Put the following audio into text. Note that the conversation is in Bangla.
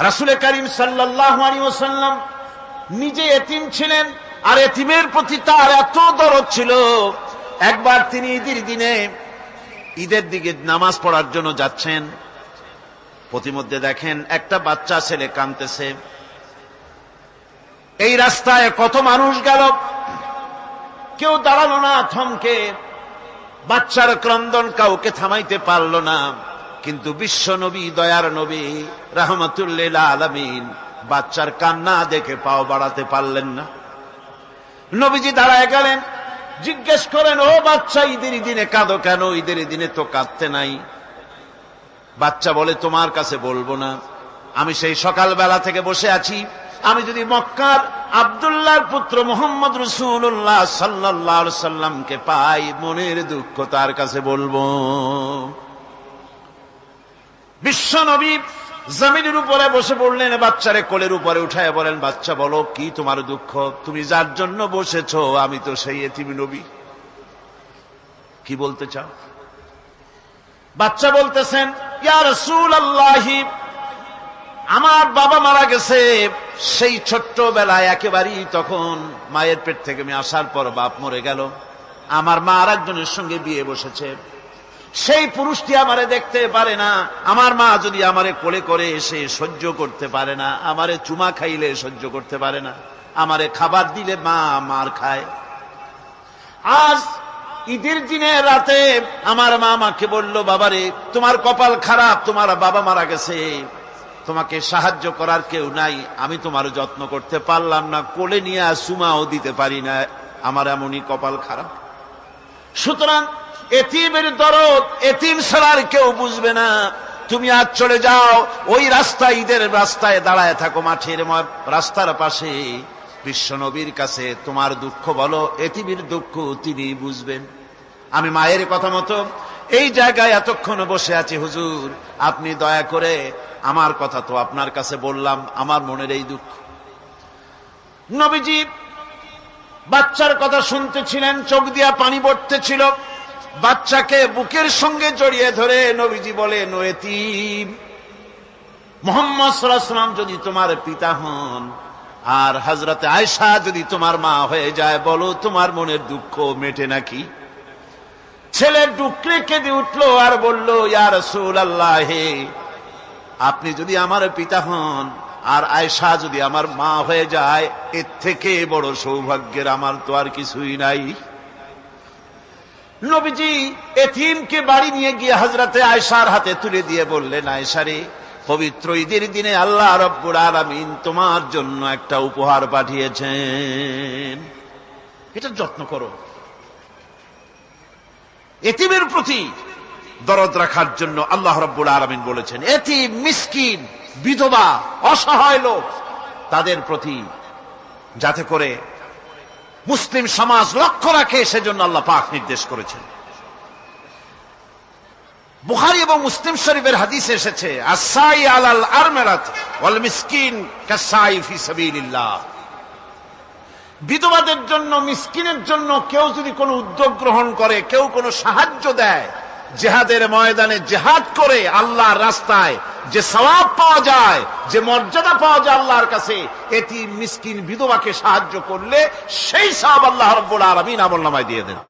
রাসূল করিম সাল্লাল্লাহু আলাইহি ওয়াসাল্লাম নিজে এতিম ছিলেন, আর এতিমের প্রতি তার এত দরদ ছিল, একবার তিনি ঈদের দিকে নামাজ পড়ার জন্য যাচ্ছেন। প্রতিমধ্যে দেখেন একটা বাচ্চা ছেলে কাঁদতেছে। এই রাস্তায় কত মানুষ গেল, কেউ দাঁড়ালো না থমকে, বাচ্চার ক্রন্দন কাউকে থামাইতে পারল না। কিন্তু বিশ্ব নবী, দয়ার নবী রাহমাতুল লিল আলামিন বাচ্চার কান্না দেখে পাও বাড়াতে পারলেন না। নবীজি দাঁড়ায় গেলেন, জিজ্ঞেস করেন, ও বাচ্চা, ঈদের দিনে কাঁদো কেন? ঈদের দিনে তো কাঁদতে নাই। বাচ্চা বলে, তোমার কাছে বলবো না, আমি সেই সকালবেলা থেকে বসে আছি, আমি যদি মক্কার আব্দুল্লাহর পুত্র মুহাম্মদ রাসূলুল্লাহ সাল্লাল্লাহু আলাইহি সাল্লামকে পাই, মনের দুঃখ তার কাছে বলবো। বিশ্ব নবী জমিনের উপরে বসে পড়লেন, বাচ্চারে কোলের উপরে উঠায় বলেন, বাচ্চা বলো কি তোমার দুঃখ? তুমি যার জন্য বসেছো আমি তো সেই এতিম নবী, কি বলতে চাও? বাচ্চা বলতেছেন, ইয়া রাসূলুল্লাহ, আমার বাবা মারা গেছে সেই ছোট্টবেলায়, একেবারেই তখন মায়ের পেট থেকে আমি আসার পর বাপ মরে গেল, আমার মা আর একজনের সঙ্গে বিয়ে বসেছে, সেই পুরুষটি আমারে দেখতে পারে না, আমার মা যদি আমারে কোলে করে এসে সহ্য করতে পারে না, আমারে চুমা খাইলে সহ্য করতে পারে না, আমারে খাবার দিলে মা মার খায়। আজ ঈদের দিনে রাতে আমার মা আমাকে বলল, বাবারে তোমার কপাল খারাপ, তোমার বাবা মারা গেছে, তোমাকে সাহায্য করার কেউ নাই, আমি তোমার যত্ন করতে পারলাম না, কোলে নিয়ে চুমাও দিতে পারি না, আমার এমনই কপাল খারাপ। সুতরাং এতিমের দরদ এতিম ছাড়া আর কেউ বুঝবে না। তুমি আজ চলে যাও, ওই রাস্তায়, ঈদের রাস্তায় দাঁড়ায় থাকো, মাঠের রাস্তার পাশে, বিশ্ব নবীর কাছে তোমার দুঃখ বলো, এতিমের দুঃখ তিনি বুঝবেন। আমি মায়ের কথা মতো এই জায়গায় এতক্ষণ বসে আছি, হুজুর আপনি দয়া করে, আমার কথা তো আপনার কাছে বললাম, আমার মনের এই দুঃখ। নবীজি বাচ্চার কথা শুনতেছিলেন, চোখ দিয়া পানি পড়তেছিল, বাচ্চাকে বুকের সঙ্গে জড়িয়ে ধরে নবীজি বলেন, ও এতিম, মুহাম্মদ সাল্লাল্লাহু আলাইহি ওয়াসাল্লাম যদি তোমার পিতা হন আর হযরতে আয়েশা যদি তোমার মা হয়ে যায়, বলো তোমার মনের দুঃখ মেটে নাকি? ছেলে ডুকরে কেঁদে উঠলো আর বলল, ইয়া রাসূলুল্লাহ, আপনি যদি আমার পিতা হন আর আয়েশা যদি আমার মা হয়ে যায়, এর থেকে বড় সৌভাগ্যের আমার তো আর কিছুই নাই। নবীজি এতিমকে বাড়ি নিয়ে গিয়ে হযরতে আয়েশার হাতে তুলে দিয়ে বললেন, আয়েশা রে, পবিত্র ঈদের দিনে আল্লাহ রাব্বুল আলামিন তোমার জন্য একটা উপহার পাঠিয়েছেন, এটা যত্ন করো। এতিমের প্রতি দরদ রাখার জন্য আল্লাহ রাব্বুল আলামিন বলেছেন, এতিম, মিসকিন, বিধবা, অসহায় লোক, তাদের প্রতি যাতে করে মুসলিম সমাজ লক্ষ্য রাখে, সেজন্য আল্লাহ পাক নির্দেশ করেছেন। বুখারী এবং মুসলিম শরীফের হাদিসে এসেছে, আস-সাই আলাল আরমালাত ওয়াল মিসকিন কাস-সাই ফি সাবিলিল্লাহ। বিধবাদের জন্য, মিসকিনের জন্য কেউ যদি কোনো উদ্যোগ গ্রহণ করে, কেউ কোনো সাহায্য দেয়, জিহাদের ময়দানে জিহাদ করে আল্লাহর রাস্তায় যে সওয়াব পাওয়া যায়, যে মর্যাদা পাওয়া যায় আল্লাহর কাছে, এতিম, মিসকিন, বিধবাকে সাহায্য করলে সেই সওয়াব আল্লাহ রাব্বুল আলামিন আমলনামায় দিয়ে দেন।